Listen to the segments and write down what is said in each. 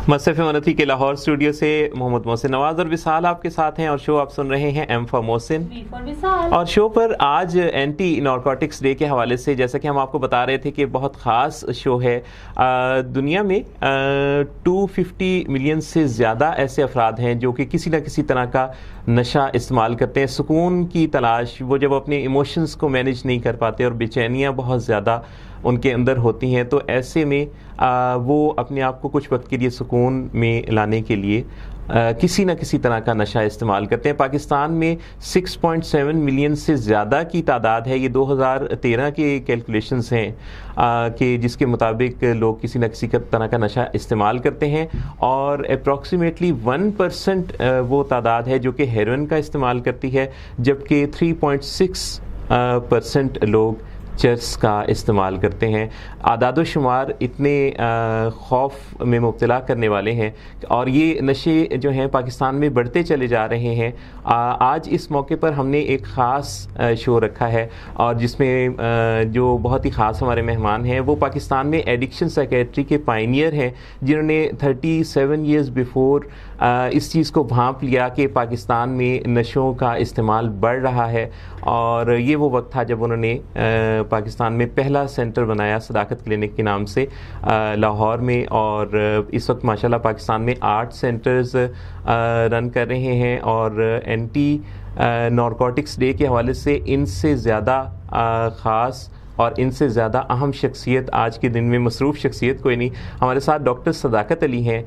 مصطفی منتھی کے لاہور اسٹوڈیو سے محمد محسن نواز اور وصال آپ کے ساتھ ہیں، اور شو آپ سن رہے ہیں ایم فار محسن. اور شو پر آج اینٹی نارکوٹکس ڈے کے حوالے سے جیسا کہ ہم آپ کو بتا رہے تھے کہ بہت خاص شو ہے. دنیا میں 250 ملین سے زیادہ ایسے افراد ہیں جو کہ کسی نہ کسی طرح کا نشہ استعمال کرتے ہیں. سکون کی تلاش، وہ جب اپنے ایموشنز کو مینیج نہیں کر پاتے اور بے چینیاں بہت زیادہ ان کے اندر ہوتی ہیں، تو ایسے میں وہ اپنے آپ کو کچھ وقت کے لیے سکون میں لانے کے لیے کسی نہ کسی طرح کا نشہ استعمال کرتے ہیں. پاکستان میں 6.7 ملین سے زیادہ کی تعداد ہے. یہ 2013 کے کیلکولیشنز ہیں کہ جس کے مطابق لوگ کسی نہ کسی طرح کا نشہ استعمال کرتے ہیں، اور اپروکسیمیٹلی 1% وہ تعداد ہے جو کہ ہیروئن کا استعمال کرتی ہے، جبکہ 3.6% لوگ چرس کا استعمال کرتے ہیں. اعداد و شمار اتنے خوف میں مبتلا کرنے والے ہیں، اور یہ نشے جو ہیں پاکستان میں بڑھتے چلے جا رہے ہیں. آج اس موقع پر ہم نے ایک خاص شو رکھا ہے، اور جس میں جو بہت ہی خاص ہمارے مہمان ہیں وہ پاکستان میں ایڈکشن سائیکیٹری کے پائنیئر ہیں، جنہوں نے 37 ایئرز بیفور اس چیز کو بھانپ لیا کہ پاکستان میں نشوں کا استعمال بڑھ رہا ہے. اور یہ وہ وقت تھا جب انہوں نے پاکستان میں پہلا سینٹر بنایا صداقت کلینک کے نام سے لاہور میں، اور اس وقت ماشاءاللہ پاکستان میں 8 سینٹرز رن کر رہے ہیں. اور اینٹی نارکوٹکس ڈے کے حوالے سے ان سے زیادہ خاص اور ان سے زیادہ اہم شخصیت آج کے دن میں مصروف شخصیت کوئی نہیں. ہمارے ساتھ ڈاکٹر صداقت علی ہیں،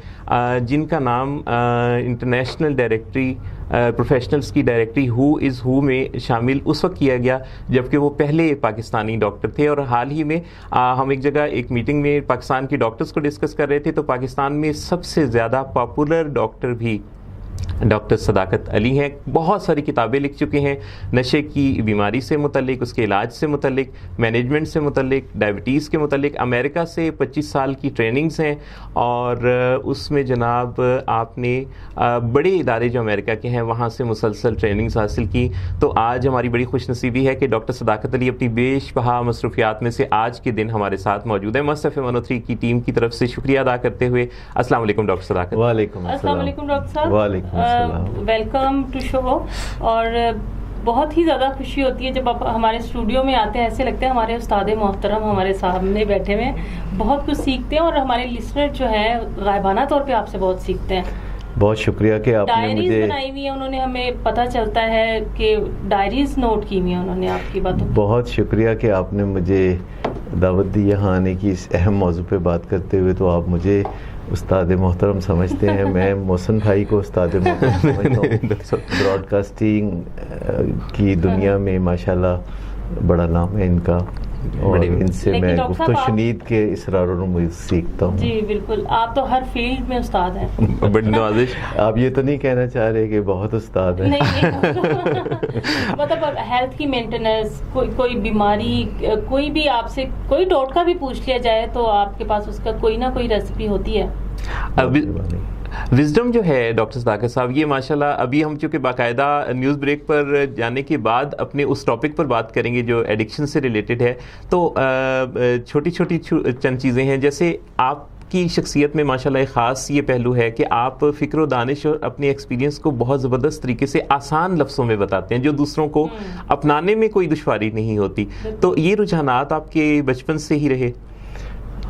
جن کا نام انٹرنیشنل ڈائریکٹری پروفیشنلز کی ڈائریکٹری ہو از ہو میں شامل اس وقت کیا گیا جبکہ وہ پہلے پاکستانی ڈاکٹر تھے. اور حال ہی میں ہم ایک جگہ ایک میٹنگ میں پاکستان کے ڈاکٹرز کو ڈسکس کر رہے تھے، تو پاکستان میں سب سے زیادہ پاپولر ڈاکٹر بھی ڈاکٹر صداقت علی ہیں. بہت ساری کتابیں لکھ چکے ہیں نشے کی بیماری سے متعلق، اس کے علاج سے متعلق، مینجمنٹ سے متعلق، ڈائبٹیز کے متعلق. امریکہ سے 25 سال کی ٹریننگز ہیں، اور اس میں جناب آپ نے بڑے ادارے جو امریکہ کے ہیں وہاں سے مسلسل ٹریننگز حاصل کی. تو آج ہماری بڑی خوش نصیبی ہے کہ ڈاکٹر صداقت علی اپنی بیش بہا مصروفیات میں سے آج کے دن ہمارے ساتھ موجود ہیں. مصطفی منتھی کی ٹیم کی طرف سے شکریہ ادا کرتے ہوئے السلام علیکم ڈاکٹر صداقت. وعلیکم السلام. السلام علیکم ڈاکٹر صاحب. وعلیکم السلام. Welcome to show. اور بہت ہی زیادہ خوشی ہوتی ہے جب آپ ہمارے اسٹوڈیو میں آتے ہیں، ایسے لگتا ہے ہمارے استاد محترم ہمارے سامنے بیٹھے ہوئے، بہت کچھ سیکھتے ہیں، اور ہمارے لسنر جو ہیں غائبانہ طور پہ آپ سے بہت سیکھتے ہیں. بہت شکریہ کہ آپ نے ڈائریز مجھے بنائی ہوئی ہیں انہوں نے، ہمیں پتہ چلتا ہے کہ ڈائریز نوٹ کی ہوئی ہیں انہوں نے آپ کی باتوں. بہت شکریہ کہ آپ نے مجھے دعوت دی یہاں آنے کی اس اہم موضوع پہ بات کرتے ہوئے. تو آپ مجھے استاد محترم سمجھتے ہیں، میں محسن بھائی کو استاد محترم سمجھتا ہوں. براڈ کاسٹنگ کی دنیا میں ماشاءاللہ بڑا نام ہے ان کا، اور ان سے میں گفت و شنید کے اسرار و رموز سیکھتا ہوں. جی بالکل، آپ تو ہر فیلڈ میں استاد ہیں. بڑی نوازش. آپ یہ تو نہیں کہنا چاہ رہے کہ بہت استاد ہیں؟ مطلب ہیلتھ کی مینٹیننس، کوئی بیماری، کوئی بھی آپ سے کوئی ٹوٹکا بھی پوچھ لیا جائے تو آپ کے پاس اس کا کوئی نہ کوئی ریسیپی ہوتی ہے. وزڈم جو ہے ڈاکٹر صداقت صاحب، یہ ماشاءاللہ ابھی ہم چونکہ باقاعدہ نیوز بریک پر جانے کے بعد اپنے اس ٹاپک پر بات کریں گے جو ایڈکشن سے ریلیٹڈ ہے، تو چھوٹی چھوٹی چند چیزیں ہیں. جیسے آپ کی شخصیت میں ماشاءاللہ ایک خاص یہ پہلو ہے کہ آپ فکر و دانش اور اپنے ایکسپیرینس کو بہت زبردست طریقے سے آسان لفظوں میں بتاتے ہیں جو دوسروں کو اپنانے میں کوئی دشواری نہیں ہوتی. تو یہ رجحانات آپ کے بچپن سے ہی رہے؟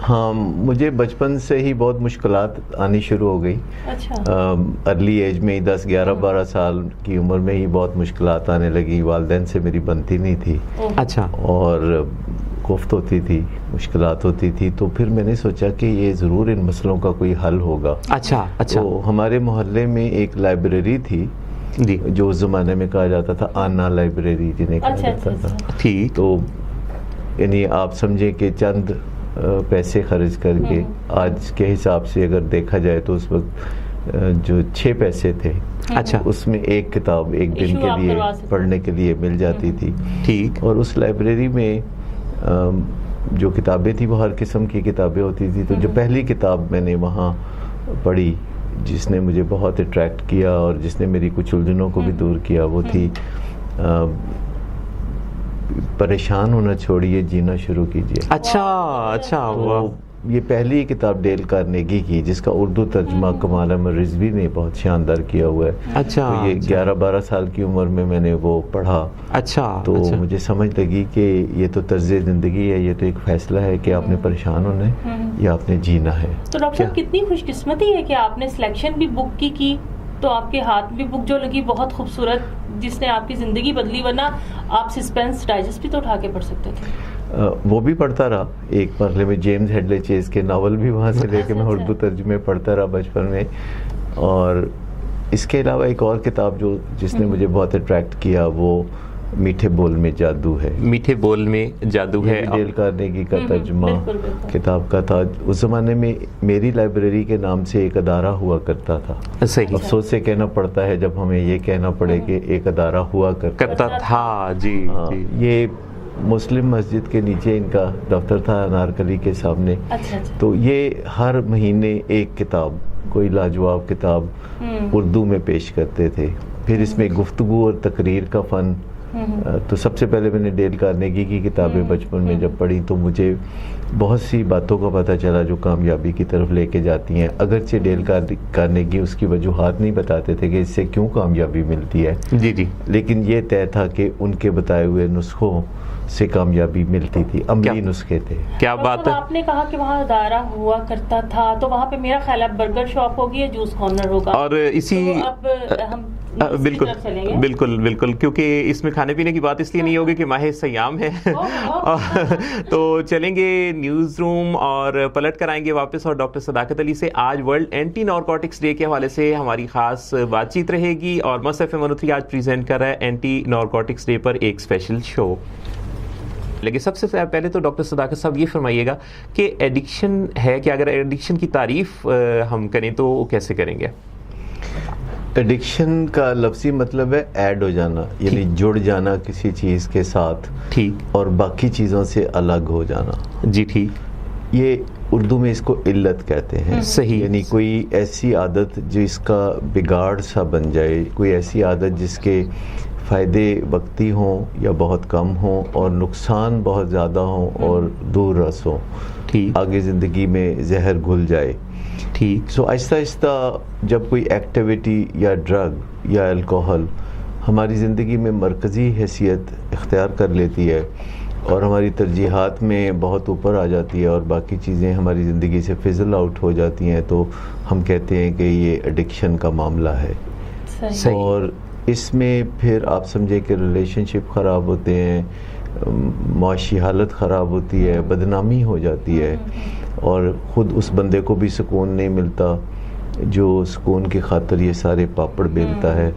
ہاں، مجھے بچپن سے ہی بہت مشکلات آنی شروع ہو گئی. ارلی ایج میں ہی 10 11 12 سال کی عمر میں ہی بہت مشکلات آنے لگی. والدین سے میری بنتی نہیں تھی. اچھا. اور کوفت ہوتی تھی، مشکلات ہوتی تھی. تو پھر میں نے سوچا کہ یہ ضرور ان مسئلوں کا کوئی حل ہوگا. اچھا. تو ہمارے محلے میں ایک لائبریری تھی جی، جو اس زمانے میں کہا جاتا تھا آنا لائبریری جنہیں کہا جاتا تھا. ٹھیک. تو یعنی آپ سمجھیں کہ چند پیسے خرچ کر کے، آج کے حساب سے اگر دیکھا جائے تو اس وقت جو 6 پیسے تھے، اچھا، اس میں ایک کتاب ایک دن کے لیے پڑھنے کے لیے مل جاتی تھی. ٹھیک. اور اس لائبریری میں جو کتابیں تھیں وہ ہر قسم کی کتابیں ہوتی تھی. تو جو پہلی کتاب میں نے وہاں پڑھی جس نے مجھے بہت اٹریکٹ کیا اور جس نے میری کچھ الجھنوں کو بھی دور کیا، وہ تھی پریشان ہونا چھوڑیے، جینا شروع کیجیے. اچھا. یہ پہلی کتاب ڈیل کارنیگی کی جس کا اردو ترجمہ کمال احمد رضوی نے بہت شاندار کیا ہوا ہے. اچھا. تو یہ 11-12 سال کی عمر میں نے وہ پڑھا. اچھا. تو مجھے سمجھ لگی کہ یہ تو طرز زندگی ہے, یہ تو ایک فیصلہ ہے کہ آپ نے پریشان ہونا ہے یا آپ نے جینا ہے. تو ڈاکٹر صاحب کتنی خوش قسمتی ہے کہ آپ نے سلیکشن بھی بک کی تو آپ کے ہاتھ بھی بک جو لگی بہت خوبصورت, جس نے آپ کی زندگی بدلی, ورنہ آپ سسپینس ڈائجسٹ بھی تو اٹھا کے پڑھ سکتے تھے. وہ بھی پڑھتا رہا ایک مرحلے میں, جیمز ہیڈلے چیز کے ناول بھی وہاں سے لے کے میں اردو ترجمے پڑھتا رہا بچپن میں. اور اس کے علاوہ ایک اور کتاب جس نے مجھے بہت اٹریکٹ کیا وہ میٹھے بول میں جادو ہے. میٹھے بول میں جادو ہے ڈیل کارنیگی کا ترجمہ کتاب کا تھا. اس زمانے میں میری لائبریری کے نام سے ایک ادارہ ہوا کرتا تھا. صحیح. افسوس سے کہنا پڑتا ہے جب ہمیں یہ کہنا پڑے کہ ایک ادارہ ہوا کرتا تھا. جی. یہ مسلم مسجد کے نیچے ان کا دفتر تھا, انارکلی کے سامنے. تو یہ ہر مہینے ایک کتاب, کوئی لاجواب کتاب اردو میں پیش کرتے تھے. پھر اس میں گفتگو اور تقریر کا فن. تو سب سے پہلے میں نے ڈیل کارنیگی کی کتابیں بچپن میں جب پڑھی تو مجھے بہت سی باتوں کا پتہ چلا جو کامیابی کی طرف لے کے جاتی ہیں. اگرچہ ڈیل کارنیگی اس کی وجوہات نہیں بتاتے تھے کہ اس سے کیوں کامیابی ملتی ہے, جی, لیکن یہ طے تھا کہ ان کے بتائے ہوئے نسخوں سے کامیابی ملتی تھی, عملی نسخے تھے. کیا بات ہے. آپ نے کہا کہ وہاں ادارہ ہوا کرتا تھا, تو وہاں پہ میرا خیال ہے برگر شاپ ہوگی یا جوس کارنر ہوگا. اور اسی بالکل کیونکہ اس میں کھانے پینے کی بات اس لیے نہیں ہوگی کہ ماہ سیام ہے. تو چلیں گے نیوز روم اور پلٹ کر آئیں گے واپس, اور ڈاکٹر صداقت علی سے آج ورلڈ اینٹی نارکوٹکس ڈے کے حوالے سے ہماری خاص بات چیت رہے گی. اور مس ایف ایم 103 آج پریزنٹ کر رہا ہے اینٹی نارکوٹکس ڈے پر ایک اسپیشل شو. لیکن سب سے پہلے تو ڈاکٹر صداقت صاحب یہ فرمائیے گا کہ ایڈکشن ہے کہ اگر ایڈکشن کی تعریف ہم کریں تو کیسے کریں گے؟ ایڈکشن کا لفظی مطلب ہے ایڈ ہو جانا, یعنی جڑ جانا کسی چیز کے ساتھ, ٹھیک, اور باقی چیزوں سے الگ ہو جانا. جی ٹھیک. یہ اردو میں اس کو علت کہتے ہیں. صحیح. یعنی کوئی ایسی عادت جس کا بگاڑ سا بن جائے, کوئی ایسی عادت جس کے فائدے وقتی ہوں یا بہت کم ہوں اور نقصان بہت زیادہ ہوں اور دور رس ہوں, آگے زندگی میں زہر گھل جائے. ٹھیک. سو آہستہ آہستہ جب کوئی ایکٹیویٹی یا ڈرگ یا الکوہل ہماری زندگی میں مرکزی حیثیت اختیار کر لیتی ہے اور ہماری ترجیحات میں بہت اوپر آ جاتی ہے اور باقی چیزیں ہماری زندگی سے فزل آؤٹ ہو جاتی ہیں, تو ہم کہتے ہیں کہ یہ ایڈکشن کا معاملہ ہے. اور اس میں پھر آپ سمجھے کہ ریلیشن شپ خراب ہوتے ہیں, معاشی حالت خراب ہوتی ہے, بدنامی ہو جاتی ہے, اور خود اس بندے کو بھی سکون نہیں ملتا جو سکون کی خاطر یہ سارے پاپڑ بیلتا ہے,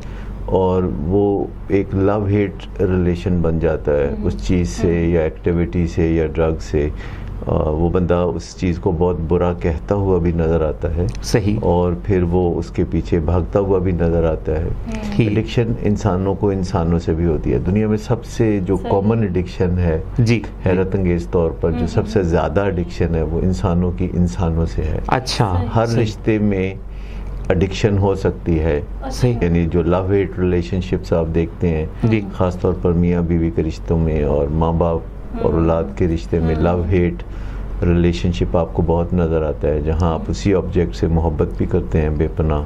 اور وہ ایک لو ہیٹ ریلیشن بن جاتا ہے اس چیز سے یا ایکٹیویٹی سے یا ڈرگ سے. وہ بندہ اس چیز کو بہت برا کہتا ہوا بھی نظر آتا ہے. صحیح. اور پھر وہ اس کے پیچھے بھاگتا ہوا بھی نظر آتا ہے. ایڈکشن انسانوں کو انسانوں سے بھی ہوتی ہے. دنیا میں سب سے جو کامن ایڈکشن ہے, جی, حیرت انگیز طور پر جو سب سے زیادہ ایڈکشن ہے وہ انسانوں کی انسانوں سے ہے. اچھا. ہر رشتے میں ایڈکشن ہو سکتی ہے, یعنی جو لو ہیٹ ریلیشن شپس آپ دیکھتے ہیں, خاص طور پر میاں بیوی کے رشتوں میں اور ماں باپ اور اولاد کے رشتے میں لو ہیٹ ریلیشن شپ آپ کو بہت نظر آتا ہے, جہاں آپ اسی آبجیکٹ سے محبت بھی کرتے ہیں بے پناہ,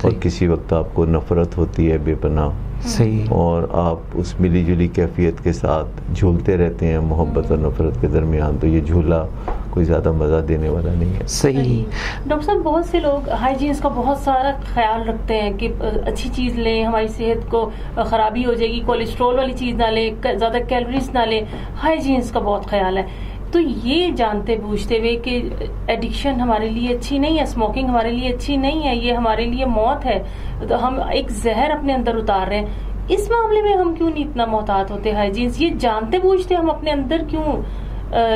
اور کسی وقت آپ کو نفرت ہوتی ہے بے پناہ, صحیح, اور آپ اس ملی جلی کیفیت کے ساتھ جھولتے رہتے ہیں محبت اور نفرت کے درمیان. تو یہ جھولا کوئی زیادہ مزہ دینے والا نہیں ہے. صحیح. ڈاکٹر صاحب بہت سے لوگ ہائیجینس کا بہت سارا خیال رکھتے ہیں کہ اچھی چیز لیں, ہماری صحت کو خرابی ہو جائے گی, کولیسٹرول والی چیز نہ لیں, زیادہ کیلوریز نہ لیں, ہائیجینس کا بہت خیال ہے. تو یہ جانتے بوجھتے ہوئے کہ ایڈکشن ہمارے لیے اچھی نہیں ہے, اسموکنگ ہمارے لیے اچھی نہیں ہے, یہ ہمارے لیے موت ہے, تو ہم ایک زہر اپنے اندر اتار رہے ہیں, اس معاملے میں ہم کیوں نہیں اتنا محتاط ہوتے ہائیجینس؟ یہ جانتے بوجھتے ہم اپنے اندر کیوں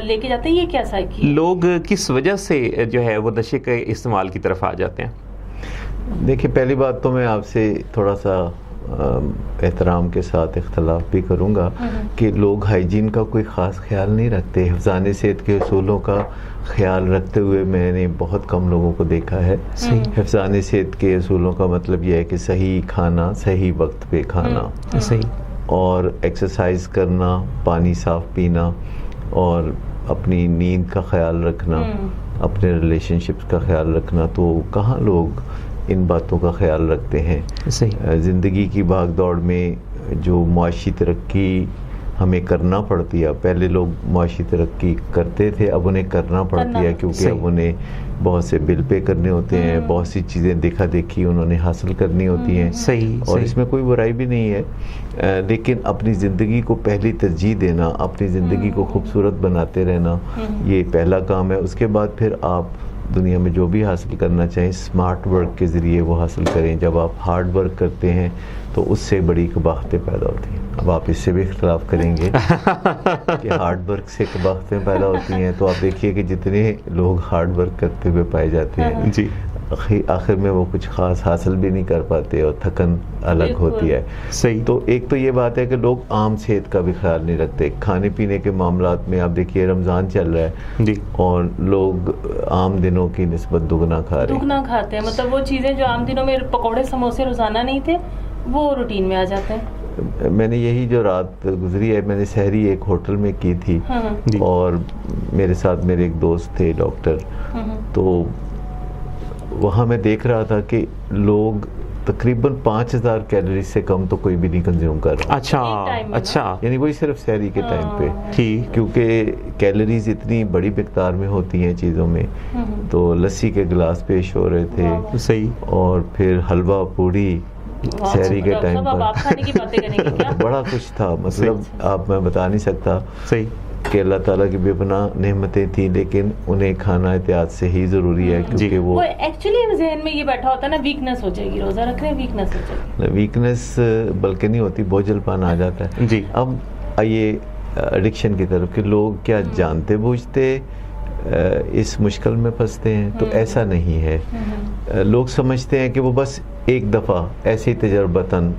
لے کے جاتے ہیں, یہ کیا سائیکی ہے؟ لوگ کس وجہ سے جو ہے وہ نشے کے استعمال کی طرف آ جاتے ہیں؟ دیکھیں, پہلی بات تو میں آپ سے تھوڑا سا احترام کے ساتھ اختلاف بھی کروں گا کہ لوگ ہائیجین کا کوئی خاص خیال نہیں رکھتے. حفظان صحت کے اصولوں کا خیال رکھتے ہوئے میں نے بہت کم لوگوں کو دیکھا ہے. حفظان صحت کے اصولوں کا مطلب یہ ہے کہ صحیح کھانا, صحیح وقت پہ کھانا, صحیح, اور ایکسرسائز کرنا, پانی صاف پینا, اور اپنی نیند کا خیال رکھنا, اپنے ریلیشن شپس کا خیال رکھنا، تو کہاں لوگ ان باتوں کا خیال رکھتے ہیں. زندگی کی بھاگ دوڑ میں جو معاشی ترقی ہمیں کرنا پڑتی ہے، پہلے لوگ معاشی ترقی کرتے تھے، اب انہیں کرنا پڑتی ہے کیونکہ اب انہیں بہت سے بل پے کرنے ہوتے ہیں، بہت سی چیزیں دیکھا دیکھی انہوں نے حاصل کرنی ہوتی ہیں. اور اس میں کوئی برائی بھی نہیں ہے، لیکن اپنی زندگی کو پہلی ترجیح دینا، اپنی زندگی کو خوبصورت بناتے رہنا، یہ پہلا کام ہے. اس کے بعد پھر آپ دنیا میں جو بھی حاصل کرنا چاہیں اسمارٹ ورک کے ذریعے وہ حاصل کریں. جب آپ ہارڈ ورک کرتے ہیں تو اس سے بڑی قباحتیں پیدا ہوتی ہیں. اب آپ اس سے بھی اختلاف کریں گے کہ ہارڈ ورک سے قباحتیں پیدا ہوتی ہیں، تو آپ دیکھیے کہ جتنے لوگ ہارڈ ورک کرتے ہوئے پائے جاتے ہیں جی آخر میں وہ کچھ خاص حاصل بھی نہیں کر پاتے اور تھکن الگ ہوتی ہے. صحیح. تو ایک تو یہ بات ہے کہ لوگ عام صحت کا بھی خیال نہیں رکھتے. کھانے پینے کے معاملات میں آپ دیکھیے رمضان چل رہا ہے جی اور لوگ عام دنوں کی نسبت دگنا کھا رہے ہیں. دگنا کھاتے ہیں، مطلب وہ چیزیں جو عام دنوں میں پکوڑے سموسے روزانہ نہیں تھے وہ روٹین میں آ جاتے ہیں. میں نے یہی جو رات گزری ہے، میں نے سحری ایک ہوٹل میں کی تھی اور میرے ساتھ میرے ایک دوست تھے ڈاکٹر، تو وہاں میں دیکھ رہا تھا کہ لوگ تقریباً 5000 کیلوری سے کم تو کوئی بھی نہیں کنزیوم کر رہا. اچھا یعنی وہی صرف سحری کے ٹائم پہ، کیونکہ کیلوریز اتنی بڑی مقدار میں ہوتی ہیں چیزوں میں. تو لسی کے گلاس پیش ہو رہے تھے، صحیح، اور پھر حلوہ پوڑی سحری کے ٹائم پر بڑا کچھ تھا. مطلب آپ میں بتا نہیں سکتا کہ اللہ تعالیٰ کی بے پناہ نعمتیں تھیں، لیکن انہیں کھانا احتیاط سے ہی ضروری ہے کیونکہ وہ ایکچولی ذہن میں یہ بیٹھا ہوتا ہے نا ویکنس ہو جائے گی، روزہ رکھ رہے ہیں ویکنس ہو جائے گی. ویکنس بلکہ نہیں ہوتی، بوجھل پان آ جاتا ہے. جی اب آئیے ایڈکشن کی طرف کہ لوگ کیا جانتے بوجھتے اس مشکل میں پھنستے ہیں؟ تو ایسا نہیں ہے. لوگ سمجھتے ہیں کہ وہ بس ایک دفعہ ایسی تجربتاً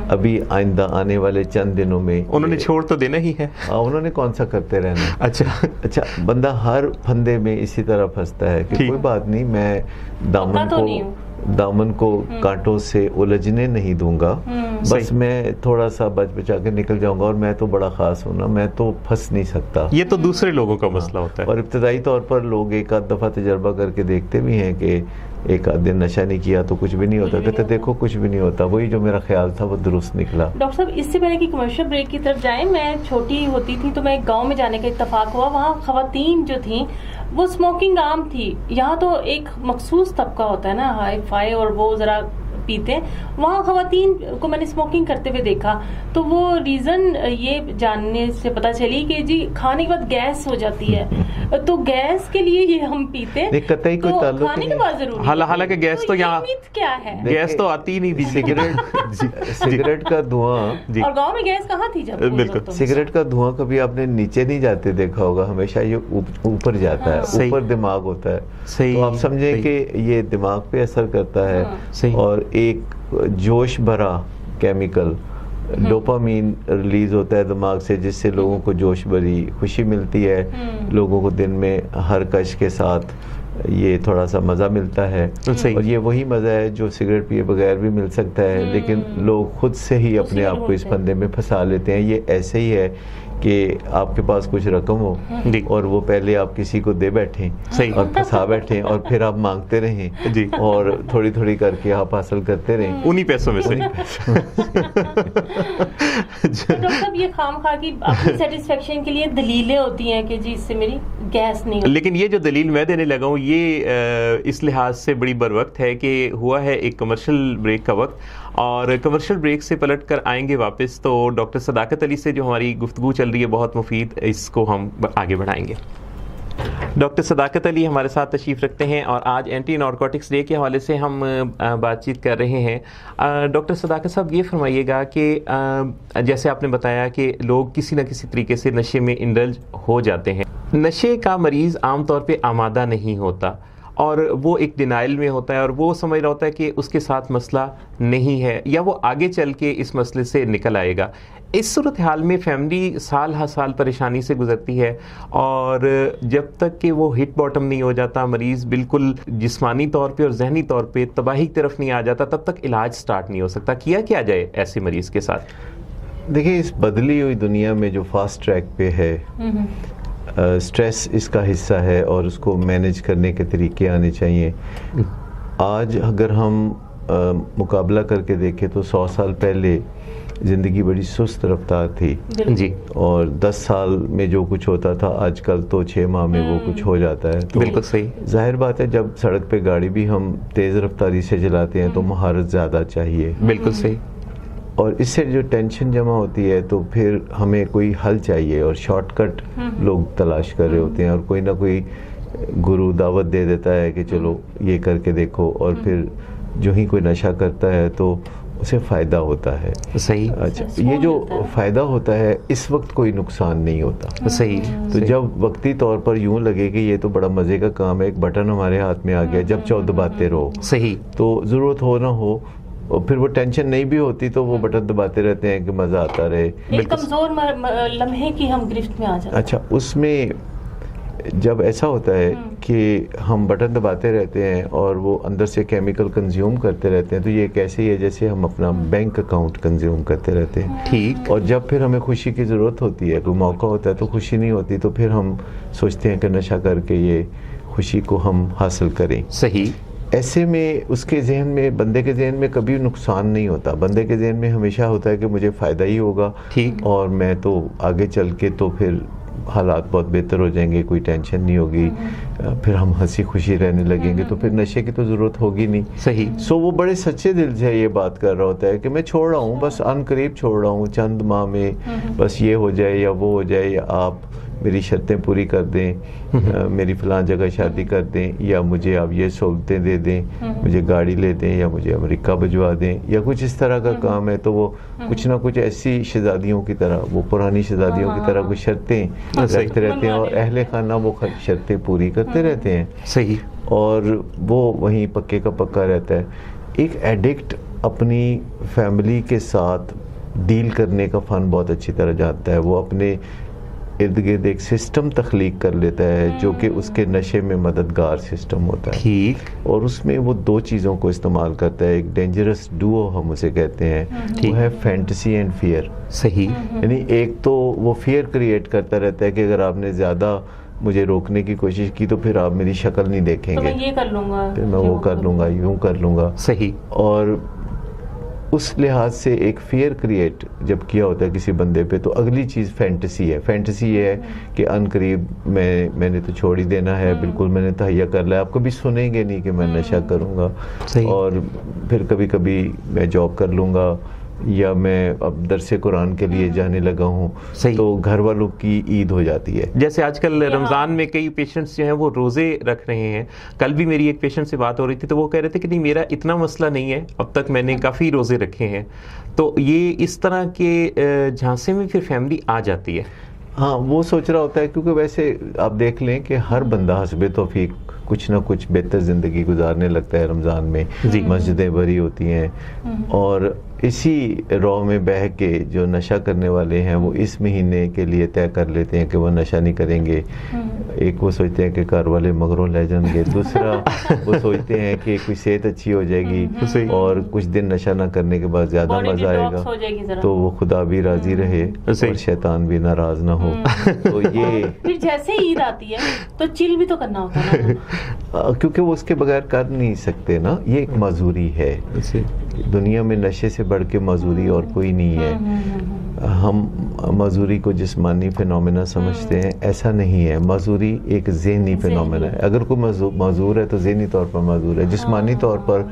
ابھی آئندہ آنے والے چند دنوں میں انہوں نے چھوڑ تو دینا ہی ہے، انہوں نے کون سا کرتے رہنا. اچھا بندہ ہر پھندے میں اسی طرح پھنستا ہے کہ کوئی بات نہیں، میں دامن کو کانٹوں سے الجھنے نہیں دوں گا، بس میں تھوڑا سا بچ بچا کے نکل جاؤں گا، اور میں تو بڑا خاص ہوں نا، میں تو پھنس نہیں سکتا. یہ تو دوسرے لوگوں کا مسئلہ ہوتا ہے. اور ابتدائی طور پر لوگ ایک آدھ دفعہ تجربہ کر کے دیکھتے بھی ہیں کہ ایک آدھ دن نشہ نہیں کیا تو کچھ بھی نہیں ہوتا. کہتے دیکھو کچھ بھی نہیں ہوتا. وہی جو میرا خیال تھا وہ درست نکلا. ڈاکٹر صاحب اس سے پہلے کہ کمرشل بریک کی طرف جائیں، میں چھوٹی ہوتی تھی تو میں ایک گاؤں میں جانے کا اتفاق ہوا. وہاں خواتین جو تھیں وہ اسموکنگ عام تھی. یہاں تو ایک مخصوص طبقہ ہوتا ہے نا ہائی فائی، اور وہ ذرا پیتے. وہاں خواتین کو میں نے اسموکنگ کرتے ہوئے دیکھا، تو وہ ریزن یہ جاننے سے پتا چلی کہ جی کھانے کے بعد گیس ہو جاتی ہے، تو گیس کے لیے یہ ہم پیتے، قطعی کوئی تعلق کھانے کے بعد ضروری. حالانکہ گیس تو یہاں کیا ہے، گیس تو آتی نہیں تھی. سگریٹ کا دھواں، اور گاؤں میں گیس کہاں تھی جب؟ بالکل. سگریٹ کا دھواں کبھی آپ نے نیچے نہیں جاتے دیکھا ہوگا، ہمیشہ یہ اوپر جاتا ہے، اوپر دماغ ہوتا ہے. تو آپ سمجھیں کہ یہ دماغ پہ اثر کرتا ہے. اور ایک جوش بھرا کیمیکل ڈوپامین ریلیز ہوتا ہے دماغ سے، جس سے لوگوں کو جوش بھری خوشی ملتی ہے. لوگوں کو دن میں ہر کش کے ساتھ یہ تھوڑا سا مزہ ملتا ہے، اور یہ وہی مزہ ہے جو سگریٹ پیے بغیر بھی مل سکتا ہے. لیکن لوگ خود سے ہی اپنے آپ کو اس پھندے میں پھنسا لیتے ہیں. یہ ایسے ہی ہے کہ آپ کے پاس کچھ رقم ہو اور وہ پہلے آپ کسی کو دے بیٹھیں اور پھنسا بیٹھیں، اور پھر آپ مانگتے رہیں اور تھوڑی تھوڑی کر کے آپ حاصل کرتے رہیں انہی پیسوں میں سے. ڈاکٹر صاحب یہ خام خواہ کی اپنی سیٹسفیکشن کے لیے دلیلیں ہوتی ہیں کہ جی اس سے میری گیس نہیں. لیکن یہ جو دلیل میں دینے لگا ہوں یہ اس لحاظ سے بڑی بر وقت ہے کہ ہوا ہے ایک کمرشل بریک کا وقت، اور کمرشل بریک سے پلٹ کر آئیں گے واپس تو ڈاکٹر صداقت علی سے جو ہماری گفتگو چل رہی ہے بہت مفید، اس کو ہم آگے بڑھائیں گے. ڈاکٹر صداقت علی ہمارے ساتھ تشریف رکھتے ہیں اور آج اینٹی نارکوٹکس ڈے کے حوالے سے ہم بات چیت کر رہے ہیں. ڈاکٹر صداقت صاحب یہ فرمائیے گا کہ جیسے آپ نے بتایا کہ لوگ کسی نہ کسی طریقے سے نشے میں انڈلج ہو جاتے ہیں. نشے کا مریض عام طور پہ آمادہ نہیں ہوتا اور وہ ایک ڈینائل میں ہوتا ہے اور وہ سمجھ رہا ہوتا ہے کہ اس کے ساتھ مسئلہ نہیں ہے یا وہ آگے چل کے اس مسئلے سے نکل آئے گا. اس صورتحال میں فیملی سال ہر سال پریشانی سے گزرتی ہے اور جب تک کہ وہ ہٹ باٹم نہیں ہو جاتا، مریض بالکل جسمانی طور پہ اور ذہنی طور پہ تباہی کی طرف نہیں آ جاتا، تب تک علاج سٹارٹ نہیں ہو سکتا. کیا جائے ایسے مریض کے ساتھ؟ دیکھیں اس بدلی ہوئی دنیا میں جو فاسٹ ٹریک پہ ہے، اسٹریس اس کا حصہ ہے اور اس کو مینیج کرنے کے طریقے آنے چاہیے. آج اگر ہم مقابلہ کر کے دیکھیں تو 100 سال پہلے زندگی بڑی سست رفتار تھی جی, اور 10 سال میں جو کچھ ہوتا تھا آج کل تو 6 ماہ میں وہ کچھ ہو جاتا ہے. تو بالکل صحیح. ظاہر بات ہے جب سڑک پہ گاڑی بھی ہم تیز رفتاری سے چلاتے ہیں تو مہارت زیادہ چاہیے. بالکل صحیح. اور اس سے جو ٹینشن جمع ہوتی ہے تو پھر ہمیں کوئی حل چاہیے اور شارٹ کٹ لوگ تلاش کر رہے ہوتے ہیں, اور کوئی نہ کوئی گرو دعوت دے دیتا ہے کہ چلو یہ کر کے دیکھو, اور پھر جو ہی کوئی نشہ کرتا ہے تو اسے فائدہ ہوتا ہے. صحیح. اچھا, یہ جو فائدہ ہوتا ہے اس وقت کوئی نقصان نہیں ہوتا. صحیح. تو جب وقتی طور پر یوں لگے کہ یہ تو بڑا مزے کا کام ہے, ایک بٹن ہمارے ہاتھ میں آ گیا, جب چاہو دباتے رہو. صحیح. تو ضرورت ہو نہ ہو, اور پھر وہ ٹینشن نہیں بھی ہوتی تو وہ بٹن دباتے رہتے ہیں کہ مزہ آتا رہے. ایک کمزور لمحے کی ہم گرفت میں آ جاتے ہیں. اچھا, اس میں جب ایسا ہوتا ہے کہ ہم بٹن دباتے رہتے ہیں اور وہ اندر سے کیمیکل کنزیوم کرتے رہتے ہیں, تو یہ کیسے ہی ہے جیسے ہم اپنا بینک اکاؤنٹ کنزیوم کرتے رہتے ہیں. ٹھیک. اور جب پھر ہمیں خوشی کی ضرورت ہوتی ہے, کوئی موقع ہوتا ہے تو خوشی نہیں ہوتی, تو پھر ہم سوچتے ہیں کہ نشہ کر کے یہ خوشی کو ہم حاصل کریں. صحیح. ایسے میں اس کے ذہن میں, بندے کے ذہن میں کبھی نقصان نہیں ہوتا. بندے کے ذہن میں ہمیشہ ہوتا ہے کہ مجھے فائدہ ہی ہوگا. ٹھیک. اور میں تو آگے چل کے تو پھر حالات بہت بہتر ہو جائیں گے, کوئی ٹینشن نہیں ہوگی, پھر ہم ہنسی خوشی رہنے لگیں گے, تو پھر نشے کی تو ضرورت ہوگی نہیں. صحیح. سو وہ بڑے سچے دل سے یہ بات کر رہا ہوتا ہے کہ میں چھوڑ رہا ہوں, بس ان قریب چھوڑ رہا ہوں, چند ماہ میں بس یہ ہو جائے یا وہ ہو جائے, یا آپ میری شرطیں پوری کر دیں, میری فلاں جگہ شادی کر دیں, یا مجھے آپ یہ سہولتیں دے دیں, مجھے گاڑی لے دیں, یا مجھے امریکہ بھجوا دیں, یا کچھ اس طرح کا کام ہے. تو وہ کچھ نہ کچھ ایسی شہزادیوں کی طرح, وہ پرانی شہزادیوں کی طرح کچھ شرطیں رکھتے رہتے ہیں, اور اہل خانہ وہ شرطیں پوری کرتے رہتے ہیں. صحیح. اور وہ وہیں پکے کا پکا رہتا ہے. ایک ایڈکٹ اپنی فیملی کے ساتھ ڈیل کرنے کا فن بہت اچھی طرح جانتا ہے. وہ اپنے ارد گرد ایک سسٹم تخلیق کر لیتا ہے جو کہ اس کے نشے میں مددگار سسٹم ہوتا ہے. ٹھیک. اور اس میں وہ 2 چیزوں کو استعمال کرتا ہے. ایک ڈینجرس ڈوو ہم اسے کہتے ہیں, وہ ہے فینٹیسی اینڈ فیئر. صحیح. یعنی ایک تو وہ فیئر کریٹ کرتا رہتا ہے کہ اگر آپ نے زیادہ مجھے روکنے کی کوشش کی تو پھر آپ میری شکل نہیں دیکھیں گے, میں یہ کر لوں گا, پھر میں وہ کر لوں گا, یوں کر لوں گا. صحیح. اور اس لحاظ سے ایک فیئر کریٹ جب کیا ہوتا ہے کسی بندے پہ, تو اگلی چیز فینٹیسی ہے. فینٹیسی یہ ہے کہ ان قریب میں نے تو چھوڑ ہی دینا ہے, بالکل میں نے تہیا کر لیا, آپ کبھی سنیں گے نہیں کہ میں نشہ کروں گا. اور پھر کبھی کبھی میں جاب کر لوں گا, یا میں اب درس قرآن کے لیے جانے لگا ہوں, تو گھر والوں کی عید ہو جاتی ہے. جیسے آج کل رمضان میں کئی پیشنٹس جو ہیں وہ روزے رکھ رہے ہیں. کل بھی میری ایک پیشنٹ سے بات ہو رہی تھی تو وہ کہہ رہے تھے کہ نہیں میرا اتنا مسئلہ نہیں ہے, اب تک میں نے کافی روزے رکھے ہیں. تو یہ اس طرح کے جھانسے میں پھر فیملی آ جاتی ہے. ہاں, وہ سوچ رہا ہوتا ہے, کیونکہ ویسے آپ دیکھ لیں کہ ہر بندہ حسب توفیق کچھ نہ کچھ بہتر زندگی گزارنے لگتا ہے رمضان میں. مسجدیں بھری ہوتی ہیں, اور اسی رو میں بہہ کے جو نشہ کرنے والے ہیں وہ اس مہینے کے لیے طے کر لیتے ہیں کہ وہ نشہ نہیں کریں گے. ایک وہ سوچتے ہیں کہ گھر والے مغروں لے جائیں گے, دوسرا وہ سوچتے ہیں کہ کوئی صحت اچھی ہو جائے گی, اور کچھ دن نشہ نہ کرنے کے بعد زیادہ مزہ آئے گا, تو وہ خدا بھی راضی رہے اور شیطان بھی ناراض نہ ہو. تو یہ پھر جیسے عید آتی ہے تو چل بھی تو کرنا ہوتا ہے, کیونکہ وہ اس کے بغیر کر نہیں سکتے نا. یہ ایک معذوری ہے دنیا میں, نشے سے بڑھ کے معذوری اور کوئی نہیں ہے. ہم معذوری کو جسمانی فینومینا سمجھتے ہیں, ایسا نہیں ہے. معذوری ایک ذہنی فینومینا ہے. اگر کوئی معذور ہے تو ذہنی طور پر معذور ہے, جسمانی طور پر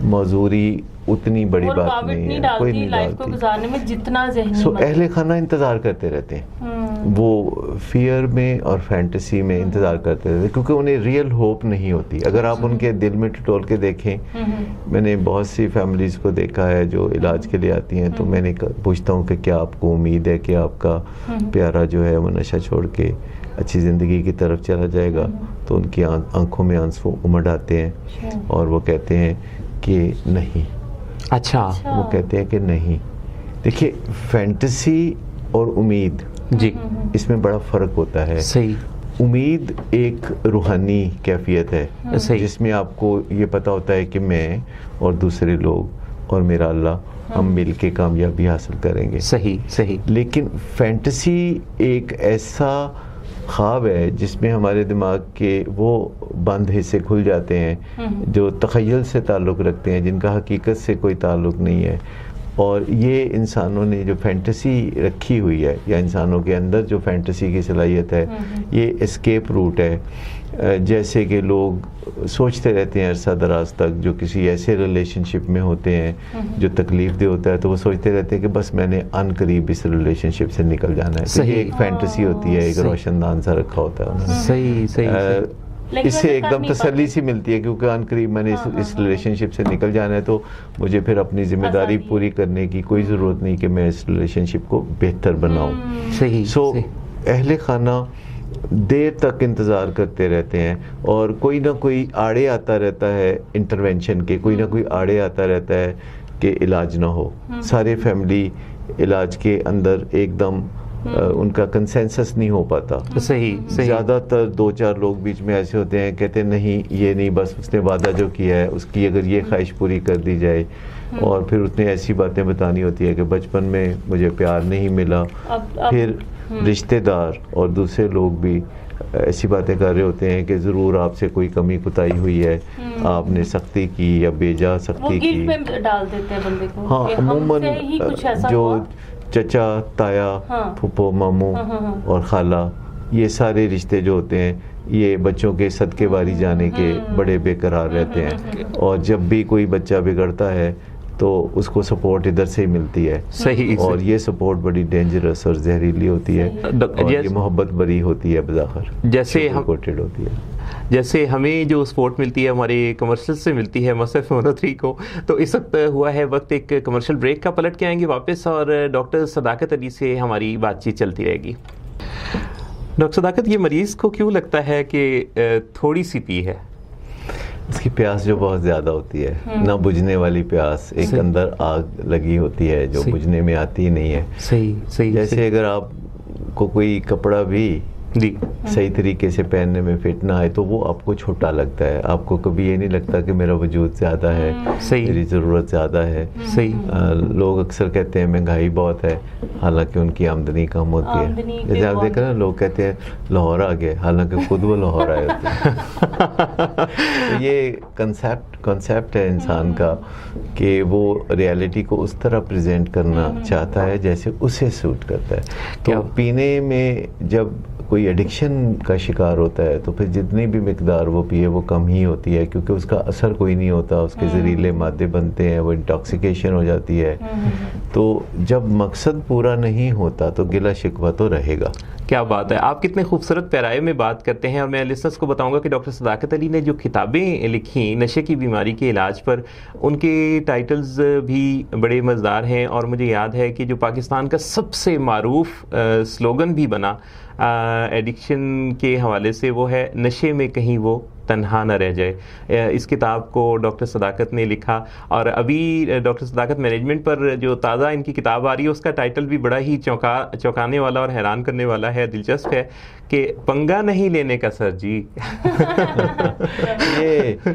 معذوری اتنی بڑی بات نہیں ہے, کوئی نہیں ڈالتی. سو اہل خانہ انتظار کرتے رہتے ہیں, وہ فیئر میں اور فینٹیسی میں انتظار کرتے رہتے ہیں, کیونکہ انہیں ریئل ہوپ نہیں ہوتی. اگر آپ ان کے دل میں ٹٹول کے دیکھیں, میں نے بہت سی فیملیز کو دیکھا ہے جو علاج کے لیے آتی ہیں, تو میں نے پوچھتا ہوں کہ کیا آپ کو امید ہے کہ آپ کا پیارا جو ہے وہ نشہ چھوڑ کے اچھی زندگی کی طرف چلا جائے گا؟ تو ان کی آنکھوں میں آنسو امڑ آتے ہیں اور وہ کہتے ہیں کہ نہیں. اچھا, وہ کہتے ہیں کہ نہیں. دیکھیے, فینٹیسی اور امید جی اس میں بڑا فرق ہوتا ہے. صحیح. امید ایک روحانی کیفیت ہے جس میں آپ کو یہ پتا ہوتا ہے کہ میں اور دوسرے لوگ اور میرا اللہ ہم مل کے کامیابی حاصل کریں گے. صحیح صحیح. لیکن فینٹیسی ایک ایسا خواب ہے جس میں ہمارے دماغ کے وہ بند حصے کھل جاتے ہیں جو تخیل سے تعلق رکھتے ہیں، جن کا حقیقت سے کوئی تعلق نہیں ہے، اور یہ انسانوں نے جو فینٹیسی رکھی ہوئی ہے یا انسانوں کے اندر جو فینٹیسی کی صلاحیت ہے، یہ اسکیپ روٹ ہے. جیسے کہ لوگ سوچتے رہتے ہیں عرصہ دراز تک، جو کسی ایسے ریلیشن شپ میں ہوتے ہیں جو تکلیف دہ ہوتا ہے، تو وہ سوچتے رہتے ہیں کہ بس میں نے ان قریب اس ریلیشن شپ سے نکل جانا ہے. تو یہ ایک فینٹیسی ہوتی ہے، ایک روشن دان سا رکھا ہوتا ہے انہوں نے. صحیح. اس سے ایک دم تسلی سی ملتی ہے کیونکہ ان قریب میں نے اس ریلیشن شپ سے نکل جانا ہے، تو مجھے پھر اپنی ذمہ داری پوری کرنے کی کوئی ضرورت نہیں کہ میں اس ریلیشن شپ کو بہتر بناؤں. صحیح. سو اہل خانہ دیر تک انتظار کرتے رہتے ہیں اور کوئی نہ کوئی آڑے آتا رہتا ہے انٹروینشن کے، کوئی نہ کوئی آڑے آتا رہتا ہے کہ علاج نہ ہو. سارے فیملی علاج کے اندر ایک دم ان کا کنسنسس نہیں ہو پاتا. صحیح. زیادہ تر 2-4 لوگ بیچ میں ایسے ہوتے ہیں، کہتے ہیں نہیں یہ نہیں، بس اس نے وعدہ جو کیا ہے اس کی اگر یہ خواہش پوری کر دی جائے، اور پھر اس نے ایسی باتیں بتانی ہوتی ہے کہ بچپن میں مجھے پیار نہیں ملا. پھر رشتہ دار اور دوسرے لوگ بھی ایسی باتیں کر رہے ہوتے ہیں کہ ضرور آپ سے کوئی کمی کوتاہی ہوئی ہے، آپ نے سختی کی یا بے جا سختی کی. وہ گلٹ میں ڈال دیتے ہیں بندے کو. ہاں، عموماً جو چچا، تایا، پھپھو، ماموں اور خالہ، یہ سارے رشتے جو ہوتے ہیں یہ بچوں کے صدقے واری جانے کے بڑے بے قرار رہتے ہیں، اور جب بھی کوئی بچہ بگڑتا ہے تو اس کو سپورٹ ادھر سے ہی ملتی ہے. صحیح. اور یہ سپورٹ بڑی ڈینجرس اور زہریلی ہوتی ہے، اور یہ محبت بری ہوتی ہے بظاہر، جیسے کوٹڈ ہوتی ہے. جیسے ہمیں جو سپورٹ ملتی ہے ہمارے کمرشل سے ملتی ہے مصرف 103 کو. تو اس وقت ہوا ہے وقت ایک کمرشل بریک کا، پلٹ کے آئیں گے واپس اور ڈاکٹر صداقت علی سے ہماری بات چیت چلتی رہے گی. ڈاکٹر صداقت، یہ مریض کو کیوں لگتا ہے کہ تھوڑی سی پی ہے؟ اس کی پیاس جو بہت زیادہ ہوتی ہے، نہ بجھنے والی پیاس، ایک اندر آگ لگی ہوتی ہے جو بجھنے میں آتی ہی نہیں ہے. صحیح. جیسے اگر آپ کو کوئی کپڑا بھی صحیح طریقے سے پہننے میں فٹ نہ آئے تو وہ آپ کو چھوٹا لگتا ہے. آپ کو کبھی یہ نہیں لگتا کہ میرا وجود زیادہ ہے، میری ضرورت زیادہ ہے. لوگ اکثر کہتے ہیں مہنگائی بہت ہے، حالانکہ ان کی آمدنی کم ہوتی ہے. جیسے آپ دیکھیں نا، لوگ کہتے ہیں لاہور آ گئے، حالانکہ خود وہ لاہور آئے ہوتے ہیں. یہ کنسیپٹ ہے انسان کا کہ وہ ریالٹی کو اس طرح پریزنٹ کرنا چاہتا ہے جیسے اسے سوٹ کرتا ہے. تو پینے میں جب کوئی ایڈکشن کا شکار ہوتا ہے تو پھر جتنی بھی مقدار وہ پیے وہ کم ہی ہوتی ہے، کیونکہ اس کا اثر کوئی نہیں ہوتا، اس کے زہریلے مادے بنتے ہیں، وہ انٹاکسیکیشن ہو جاتی ہے. تو جب مقصد پورا نہیں ہوتا تو گلہ شکوہ تو رہے گا. کیا بات ہے، آپ کتنے خوبصورت پیرائے میں بات کرتے ہیں. اور میں لسنرز کو بتاؤں گا کہ ڈاکٹر صداقت علی نے جو کتابیں لکھی نشے کی بیماری کے علاج پر، ان کے ٹائٹلز بھی بڑے مزیدار ہیں. اور مجھے یاد ہے کہ جو پاکستان کا سب سے معروف سلوگن بھی بنا ایڈکشن کے حوالے سے، وہ ہے نشے میں کہیں وہ تنہا نہ رہ جائے. اس کتاب کو ڈاکٹر صداقت نے لکھا، اور ابھی ڈاکٹر صداقت مینجمنٹ پر جو تازہ ان کی کتاب آ رہی ہے اس کا ٹائٹل بھی بڑا ہی چونکانے والا اور حیران کرنے والا ہے، دلچسپ ہے، کہ پنگا نہیں لینے کا سر جی. یہ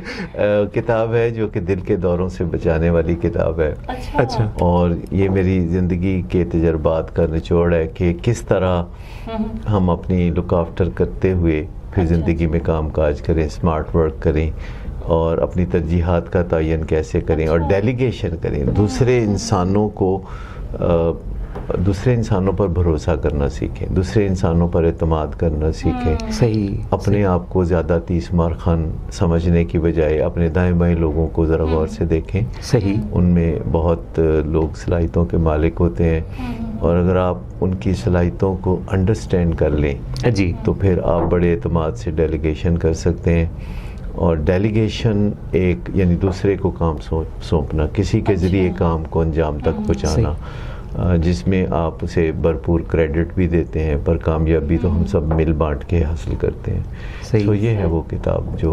کتاب ہے جو کہ دل کے دوروں سے بچانے والی کتاب ہے. اچھا. اور یہ میری زندگی کے تجربات کا نچوڑ ہے کہ کس طرح ہم اپنی لک آفٹر کرتے ہوئے پھر زندگی میں کام کاج کریں، اسمارٹ ورک کریں، اور اپنی ترجیحات کا تعین کیسے کریں، اور ڈیلیگیشن کریں، دوسرے انسانوں پر بھروسہ کرنا سیکھیں، دوسرے انسانوں پر اعتماد کرنا سیکھیں. صحیح. اپنے آپ کو زیادہ تیس مار خان سمجھنے کی بجائے اپنے دائیں بائیں لوگوں کو ذرا غور سے دیکھیں. صحیح. ان میں بہت لوگ صلاحیتوں کے مالک ہوتے ہیں، اور اگر آپ ان کی صلاحیتوں کو انڈرسٹینڈ کر لیں جی تو پھر آپ بڑے اعتماد سے ڈیلیگیشن کر سکتے ہیں. اور ڈیلیگیشن ایک یعنی دوسرے کو کام سونپنا، کسی کے ذریعے کام کو انجام تک پہنچانا، جس میں آپ اسے بھرپور کریڈٹ بھی دیتے ہیں، پر کامیابی تو ہم سب مل بانٹ کے حاصل کرتے ہیں. تو یہ ہے وہ کتاب جو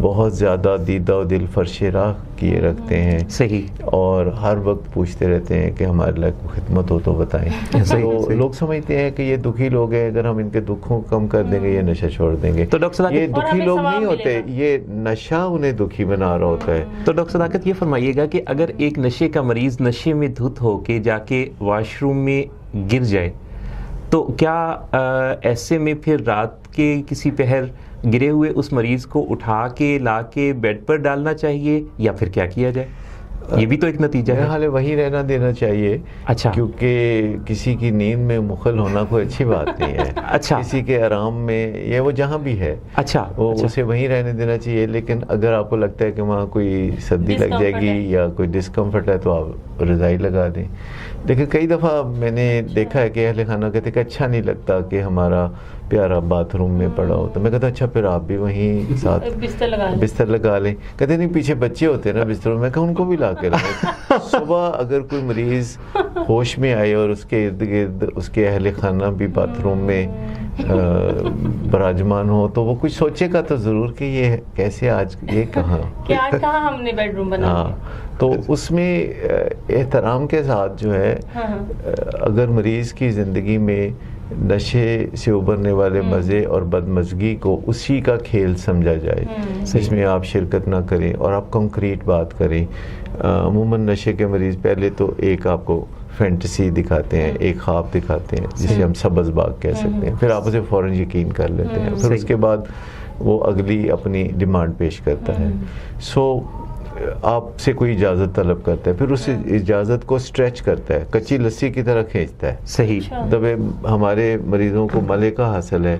بہت زیادہ دیدہ و دل فرش راہ کیے رکھتے ہیں. صحیح. اور ہر وقت پوچھتے رہتے ہیں کہ ہمارے لیے کوئی خدمت ہو تو بتائیں. تو لوگ سمجھتے ہیں کہ یہ دکھی لوگ ہیں, اگر ہم ان کے دکھوں کو کم کر دیں گے یہ نشہ چھوڑ دیں گے. تو ڈاکٹر یہ دکھی لوگ نہیں ہوتے, یہ نشہ انہیں دکھی بنا رہا ہوتا ہے. تو ڈاکٹر صداقت یہ فرمائیے گا کہ اگر ایک نشے کا مریض نشے میں دھت ہو کے جا کے واش روم میں گر جائے تو کیا ایسے میں پھر رات کے کسی پہر گرے ہوئے اس مریض کو اٹھا کے لا کے بیڈ پر ڈالنا چاہیے یا پھر کیا کیا جائے؟ یہ بھی تو ایک نتیجہ ہے. حال وہی رہنا دینا چاہیے. اچھا. کیونکہ کسی کی نیند میں مخل ہونا کوئی اچھی بات نہیں ہے. اچھا. کسی کے آرام میں یا وہ جہاں بھی ہے اچھا وہ اسے وہیں رہنے دینا چاہیے. لیکن اگر آپ کو لگتا ہے کہ وہاں کوئی سردی لگ جائے گی یا کوئی ڈسکمفرٹ ہے تو آپ رضائی لگا دیں. لیکن کئی دفعہ میں نے دیکھا ہے کہ اہل خانہ کہتے کہ اچھا نہیں لگتا کہ ہمارا پیارا باتھ روم میں پڑا ہو. تو میں کہتا اچھا پھر آپ بھی وہیں ساتھ بستر لگا لیں. کہتے نہیں پیچھے بچے ہوتے ہیں نا بستروں میں, کہ ان کو بھی لا کے رکھیں. صبح اگر کوئی مریض ہوش میں آئے اور اس کے ارد گرد اس کے اہل خانہ بھی باتھ روم میں براجمان ہو تو وہ کچھ سوچے گا تو ضرور کہ یہ کیسے آج یہ کہاں ہم نے بیڈ روم بنا. تو اس میں احترام کے ساتھ جو ہے اگر مریض کی زندگی میں نشے سے ابھرنے والے مزے اور بدمزگی کو اسی کا کھیل سمجھا جائے, اس میں آپ شرکت نہ کریں اور آپ کنکریٹ بات کریں. عموماً نشے کے مریض پہلے تو ایک آپ کو فینٹسی دکھاتے ہیں, ایک خواب دکھاتے ہیں جسے ہم سبز باغ کہہ سکتے ہیں, پھر آپ اسے فوراً یقین کر لیتے ہیں, پھر اس کے بعد وہ اگلی اپنی ڈیمانڈ پیش کرتا ہے. سو آپ سے کوئی اجازت طلب کرتا ہے, پھر اس اجازت کو اسٹریچ کرتا ہے, کچی لسی کی طرح کھینچتا ہے. صحیح. دبے ہمارے مریضوں کو ملکہ حاصل ہے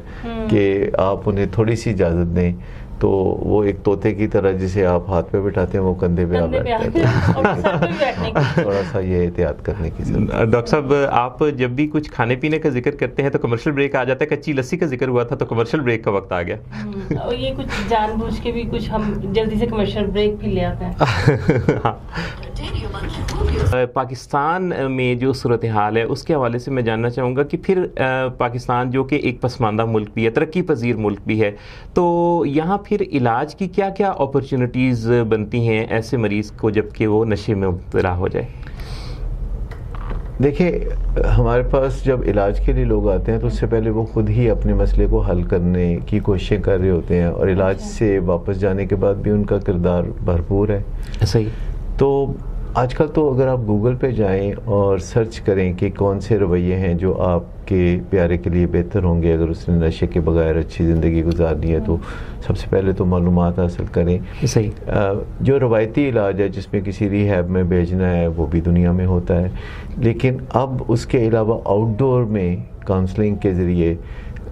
کہ آپ انہیں تھوڑی سی اجازت دیں تو وہ ایک طوطے کی طرح جسے آپ ہاتھ پہ بٹھاتے ہیں وہ کندھے پہ آ بیٹھتے ہیں. تھوڑا سا یہ احتیاط کرنے کی ضرورت. ڈاکٹر صاحب آپ جب بھی کچھ کھانے پینے کا ذکر کرتے ہیں تو کمرشل بریک آ جاتا ہے. کچی لسی کا ذکر ہوا تھا تو کمرشل بریک کا وقت آ گیا. یہ کچھ جان بوجھ کے بھی کچھ ہم جلدی سے کمرشل بریک بھی لے آتے ہیں. پاکستان میں جو صورتحال ہے اس کے حوالے سے میں جاننا چاہوں گا کہ پھر پاکستان جو کہ ایک پسماندہ ملک بھی ہے, ترقی پذیر ملک بھی ہے, تو یہاں پھر علاج کی کیا کیا اپرچونٹیز بنتی ہیں ایسے مریض کو جب کہ وہ نشے میں مبتلا ہو جائے؟ دیکھیں ہمارے پاس جب علاج کے لیے لوگ آتے ہیں تو اس سے پہلے وہ خود ہی اپنے مسئلے کو حل کرنے کی کوششیں کر رہے ہوتے ہیں, اور علاج سے واپس جانے کے بعد بھی ان کا کردار بھرپور ہے. صحیح. تو آج کل تو اگر آپ گوگل پہ جائیں اور سرچ کریں کہ کون سے رویے ہیں جو آپ کے پیارے کے لیے بہتر ہوں گے اگر اس نے نشے کے بغیر اچھی زندگی گزارنی ہے, تو سب سے پہلے تو معلومات حاصل کریں. صحیح. جو روایتی علاج ہے جس میں کسی ریہیب میں بھیجنا ہے وہ بھی دنیا میں ہوتا ہے, لیکن اب اس کے علاوہ آؤٹ ڈور میں کاؤنسلنگ کے ذریعے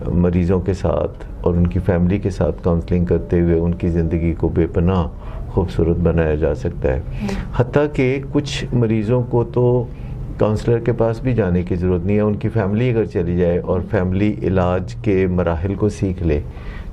مریضوں کے ساتھ اور ان کی فیملی کے ساتھ کاؤنسلنگ کرتے ہوئے ان کی زندگی کو بے پناہ خوبصورت بنایا جا سکتا ہے. حتیٰ کہ کچھ مریضوں کو تو کاؤنسلر کے پاس بھی جانے کی ضرورت نہیں ہے, ان کی فیملی اگر چلی جائے اور فیملی علاج کے مراحل کو سیکھ لے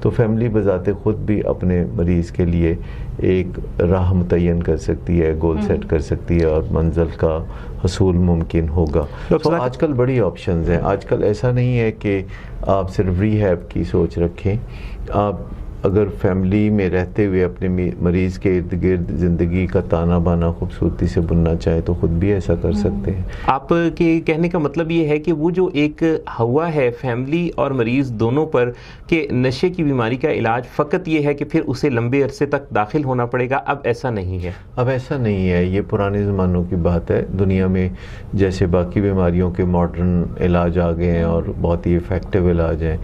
تو فیملی بذات خود بھی اپنے مریض کے لیے ایک راہ متعین کر سکتی ہے, گول سیٹ کر سکتی ہے اور منزل کا حصول ممکن ہوگا. تو آج کل بڑی آپشنز ہیں. آج کل ایسا نہیں ہے کہ آپ صرف ریہیب کی سوچ رکھیں, آپ اگر فیملی میں رہتے ہوئے اپنے مریض کے ارد گرد زندگی کا تانا بانا خوبصورتی سے بننا چاہیں تو خود بھی ایسا کر سکتے ہیں. آپ کے کہنے کا مطلب یہ ہے کہ وہ جو ایک ہوا ہے فیملی اور مریض دونوں پر کہ نشے کی بیماری کا علاج فقط یہ ہے کہ پھر اسے لمبے عرصے تک داخل ہونا پڑے گا, اب ایسا نہیں ہے. اب ایسا نہیں ہے, یہ پرانے زمانوں کی بات ہے. دنیا میں جیسے باقی بیماریوں کے ماڈرن علاج آ گئے ہیں اور بہت ہی افیکٹو علاج ہیں,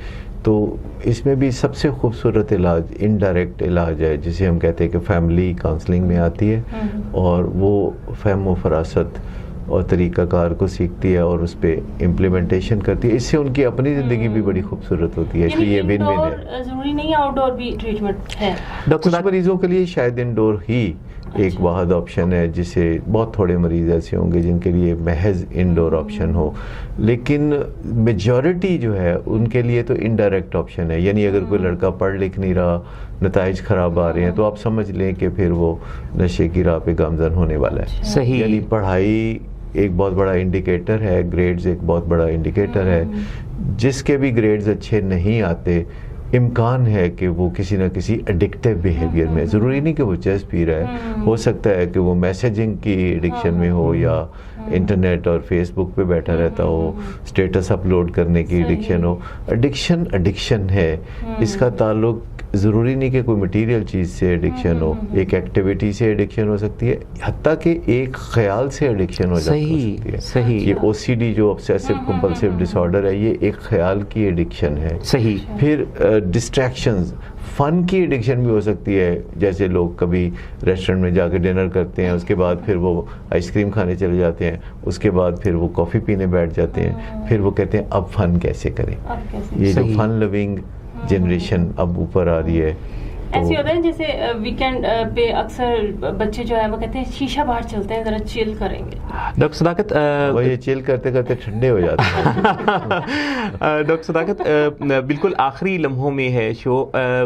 تو اس میں بھی سب سے خوبصورت علاج انڈائریکٹ علاج ہے جسے ہم کہتے ہیں کہ فیملی کاؤنسلنگ میں آتی ہے اور وہ فہم و فراست اور طریقہ کار کو سیکھتی ہے اور اس پہ امپلیمنٹیشن کرتی ہے. اس سے ان کی اپنی زندگی بھی بڑی خوبصورت ہوتی ہے, اس لیے یہ ون ون ہے. ضروری نہیں آؤٹ ڈور بھی ٹریٹمنٹ ہے. کچھ مریضوں کے لیے شاید انڈور ہی ایک واحد آپشن ہے, جسے بہت تھوڑے مریض ایسے ہوں گے جن کے لیے محض انڈور آپشن ہو, لیکن میجورٹی جو ہے ان کے لیے تو انڈائریکٹ آپشن ہے. یعنی اگر کوئی لڑکا پڑھ لکھ نہیں رہا, نتائج خراب آ رہے ہیں, تو آپ سمجھ لیں کہ پھر وہ نشے کی راہ پہ گامزن ہونے والا ہے. صحیح. یعنی پڑھائی ایک بہت بڑا انڈیکیٹر ہے, گریڈز ایک بہت بڑا انڈیکیٹر ہے. جس کے بھی گریڈز اچھے نہیں آتے امکان ہے کہ وہ کسی نہ کسی ایڈکٹیو بیہیویئر میں, ضروری نہیں کہ وہ چیز پی رہا ہے, ہو سکتا ہے کہ وہ میسیجنگ کی ایڈکشن میں ہو, یا انٹرنیٹ اور فیس بک پہ بیٹھا رہتا ہو, اسٹیٹس اپلوڈ کرنے کی ایڈکشن ہو. ایڈکشن ہے, اس کا تعلق ضروری نہیں کہ کوئی مٹیریل چیز سے ایڈکشن ہو, ایک ایکٹیویٹی سے ایڈکشن ہو سکتی ہے, حتیٰ کہ ایک خیال سے ایڈکشن ہو سکتی ہے. صحیح. یہ OCD جو obsessive compulsive disorder ہے, یہ ایک خیال کی ایڈکشن ہے. صحیح. پھر ڈسٹریکشنز, فن کی ایڈکشن بھی ہو سکتی ہے, جیسے لوگ کبھی ریسٹورنٹ میں جا کے ڈنر کرتے ہیں, اس کے بعد پھر وہ آئس کریم کھانے چلے جاتے ہیں, اس کے بعد پھر وہ کافی پینے بیٹھ جاتے ہیں, پھر وہ کہتے ہیں اب فن کیسے کریں. یہ جو فن لونگ جنریشن اب اوپر آ رہی ہے. ایسے ہوتا ہے جیسے ویکینڈ پہ اکثر بچے جو ہے وہ کہتے ہیں شیشہ باہر چلتے ہیں, ذرا چل کریں گے. ڈاکٹر صداقت, وہ یہ چل کرتے کرتے ٹھنڈے ہو جاتے ہیں. ڈاکٹر صداقت, بالکل آخری لمحوں میں ہے شو,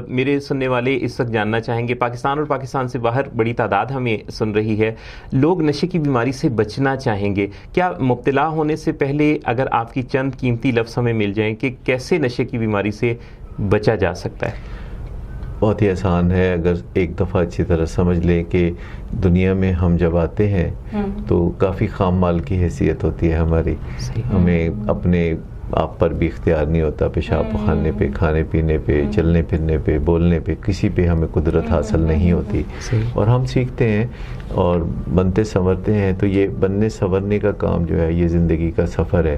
میرے سننے والے اس وقت جاننا چاہیں گے, پاکستان اور پاکستان سے باہر بڑی تعداد ہمیں سن رہی ہے, لوگ نشے کی بیماری سے بچنا چاہیں گے, کیا مبتلا ہونے سے پہلے اگر آپ کی چند قیمتی لفظ ہمیں مل جائیں کہ کیسے نشے کی بیماری سے بچا جا سکتا ہے؟ بہت ہی آسان ہے, اگر ایک دفعہ اچھی طرح سمجھ لیں کہ دنیا میں ہم جب آتے ہیں تو کافی خام مال کی حیثیت ہوتی ہے ہماری, ہمیں اپنے آپ پر بھی اختیار نہیں ہوتا, پیشاب پخانے پہ, کھانے پینے پہ, چلنے پھرنے پہ, بولنے پہ, کسی پہ ہمیں قدرت حاصل نہیں ہوتی, اور ہم سیکھتے ہیں اور بنتے سنورتے ہیں. تو یہ بننے سنورنے کا کام جو ہے یہ زندگی کا سفر ہے.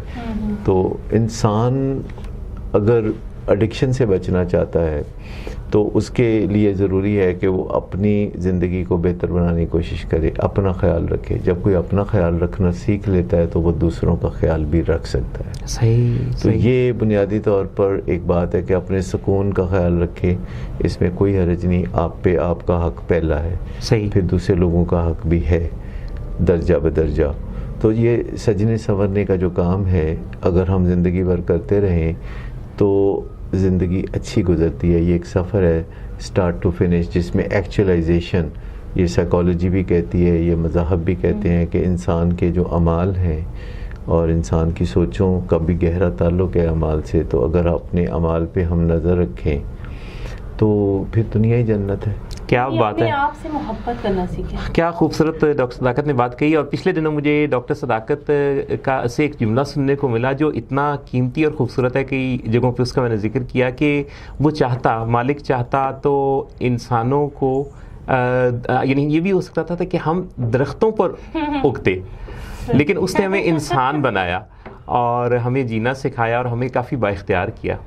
تو انسان اگر ایڈکشن سے بچنا چاہتا ہے تو اس کے لیے ضروری ہے کہ وہ اپنی زندگی کو بہتر بنانے کی کوشش کرے, اپنا خیال رکھے. جب کوئی اپنا خیال رکھنا سیکھ لیتا ہے تو وہ دوسروں کا خیال بھی رکھ سکتا ہے. صحیح. تو یہ بنیادی طور پر ایک بات ہے کہ اپنے سکون کا خیال رکھے, اس میں کوئی حرج نہیں, آپ پہ آپ کا حق پہلا ہے, صحیح, پھر دوسرے لوگوں کا حق بھی ہے درجہ بدرجہ. تو یہ سجنے سنورنے کا جو کام ہے اگر ہم زندگی بھر کرتے رہیں تو زندگی اچھی گزرتی ہے. یہ ایک سفر ہے اسٹارٹ ٹو فنش, جس میں ایکچولائزیشن, یہ سائیکالوجی بھی کہتی ہے, یہ مذاہب بھی کہتے ہیں کہ انسان کے جو اعمال ہیں اور انسان کی سوچوں کا بھی گہرا تعلق ہے اعمال سے. تو اگر اپنے اعمال پہ ہم نظر رکھیں تو پھر دنیا ہی جنت ہے. کیا بات ہے, آپ سے محبت کرنا سیکھیں. کیا خوبصورت ڈاکٹر صداقت نے بات کہی. اور پچھلے دنوں مجھے ڈاکٹر صداقت کا سے ایک جملہ سننے کو ملا جو اتنا قیمتی اور خوبصورت ہے, کئی جگہوں پہ اس کا میں نے ذکر کیا کہ وہ چاہتا, مالک چاہتا تو انسانوں کو, یعنی یہ بھی ہو سکتا تھا کہ ہم درختوں پر اگتے, لیکن اس نے ہمیں انسان بنایا اور ہمیں جینا سکھایا اور ہمیں کافی بااختیار کیا.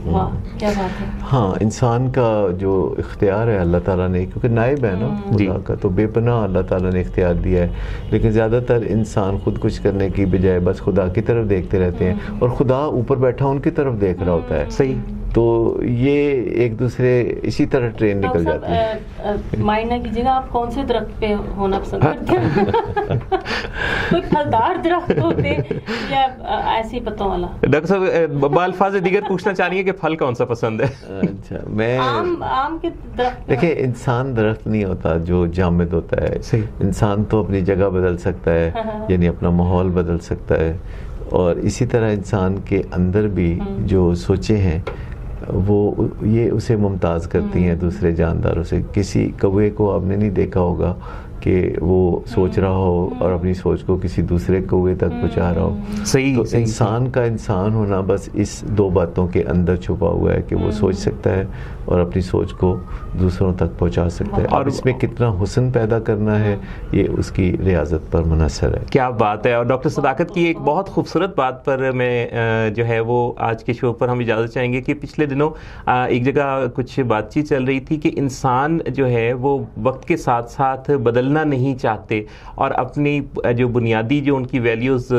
کیا بات ہے. ہاں, انسان کا جو اختیار ہے اللہ تعالیٰ نے, کیونکہ نائب ہے نا خدا کا, تو بے پناہ اللہ تعالیٰ نے اختیار دیا ہے. لیکن زیادہ تر انسان خود کچھ کرنے کی بجائے بس خدا کی طرف دیکھتے رہتے ہیں, اور خدا اوپر بیٹھا ان کی طرف دیکھ رہا ہوتا ہے. صحیح. تو یہ ایک دوسرے اسی طرح ٹرین نکل جاتی ہے. مائنڈ نہ کیجیے گا, آپ کون سے درخت پہ ہونا پسند کرتے ہیں؟ کوئی پھلدار درخت ہوتے یا ایسے ہی پتوں والا؟ ڈاکٹر صاحب بالفاظ دیگر پوچھنا چاہ رہی ہیں کہ پھل کون سا پسند ہے؟ اچھا, میں آم کے درخت. دیکھیں, انسان درخت نہیں ہوتا جو جامد ہوتا ہے. انسان تو اپنی جگہ بدل سکتا ہے, یعنی اپنا ماحول بدل سکتا ہے, اور اسی طرح انسان کے اندر بھی جو سوچیں ہیں وہ یہ اسے ممتاز کرتی ہیں دوسرے جانداروں سے. کسی کوے کو آپ نے نہیں دیکھا ہوگا کہ وہ سوچ رہا ہو اور اپنی سوچ کو کسی دوسرے کوے تک پہنچا رہا ہو. صحیح. تو انسان کا انسان ہونا بس اس دو باتوں کے اندر چھپا ہوا ہے کہ وہ سوچ سکتا ہے اور اپنی سوچ کو دوسروں تک پہنچا سکتا ہے, اور اس میں کتنا حسن پیدا کرنا ہے یہ اس کی ریاضت پر منحصر ہے. کیا بات ہے. اور ڈاکٹر صداقت کی ایک بہت خوبصورت بات پر میں جو ہے وہ آج کے شو پر ہم اجازت چاہیں گے کہ پچھلے دنوں ایک جگہ کچھ بات چیت چل رہی تھی کہ انسان جو ہے وہ وقت کے ساتھ ساتھ بدلنا نہیں چاہتے اور اپنی جو بنیادی جو ان کی ویلیوز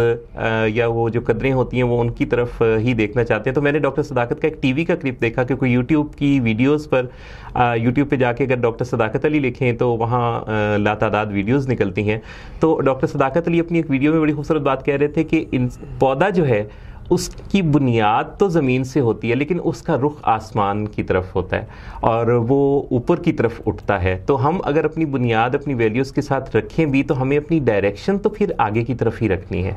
یا وہ جو قدریں ہوتی ہیں وہ ان کی طرف ہی دیکھنا چاہتے ہیں. تو میں نے ڈاکٹر صداقت کا ایک ٹی وی کا کلپ دیکھا کہ کوئی یوٹیوب کی ویڈیوز پر, یوٹیوب پہ جا کے اگر ڈاکٹر صداقت علی لکھیں تو وہاں لاتعداد ویڈیوز نکلتی ہیں. تو ڈاکٹر صداقت علی اپنی ایک ویڈیو میں بڑی خوبصورت بات کہہ رہے تھے کہ پودا جو ہے اس کی بنیاد تو زمین سے ہوتی ہے لیکن اس کا رخ آسمان کی طرف ہوتا ہے اور وہ اوپر کی طرف اٹھتا ہے. تو ہم اگر اپنی بنیاد اپنی ویلیوز کے ساتھ رکھیں بھی تو ہمیں اپنی ڈائریکشن تو پھر آگے کی طرف ہی رکھنی ہے.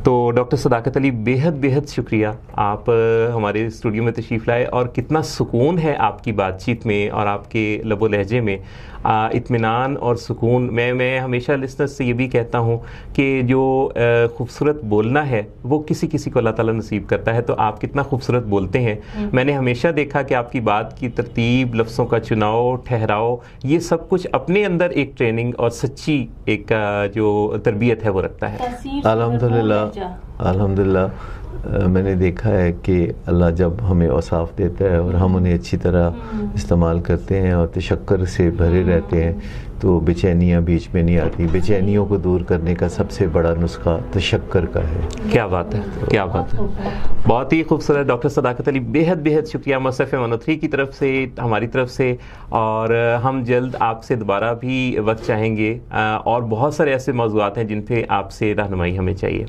تو ڈاکٹر صداقت علی بہت شکریہ، آپ ہمارے اسٹوڈیو میں تشریف لائے، اور کتنا سکون ہے آپ کی بات چیت میں اور آپ کے لب و لہجے میں، اطمینان اور سکون۔ میں ہمیشہ لسنرز سے یہ بھی کہتا ہوں کہ جو خوبصورت بولنا ہے وہ کسی کو اللہ تعالیٰ نصیب کرتا ہے، تو آپ کتنا خوبصورت بولتے ہیں۔ میں نے ہمیشہ دیکھا کہ آپ کی بات کی ترتیب، لفظوں کا چناؤ، ٹھہراؤ، یہ سب کچھ اپنے اندر ایک ٹریننگ اور سچی ایک جو تربیت ہے وہ رکھتا ہے۔ الحمدللہ میں نے دیکھا ہے کہ اللہ جب ہمیں اوصاف دیتا ہے اور ہم انہیں اچھی طرح استعمال کرتے ہیں اور تشکر سے بھرے رہتے ہیں تو بے چینیاں بیچ میں نہیں آتی۔ بے چینیوں کو دور کرنے کا سب سے بڑا نسخہ تشکر کا ہے۔ کیا بات ہے، کیا بات ہے، بہت ہی خوبصورت۔ ڈاکٹر صداقت علی بہت شکریہ مصرف 103 کی طرف سے، ہماری طرف سے، اور ہم جلد آپ سے دوبارہ بھی وقت چاہیں گے، اور بہت سارے ایسے موضوعات ہیں جن پہ آپ سے رہنمائی ہمیں چاہیے۔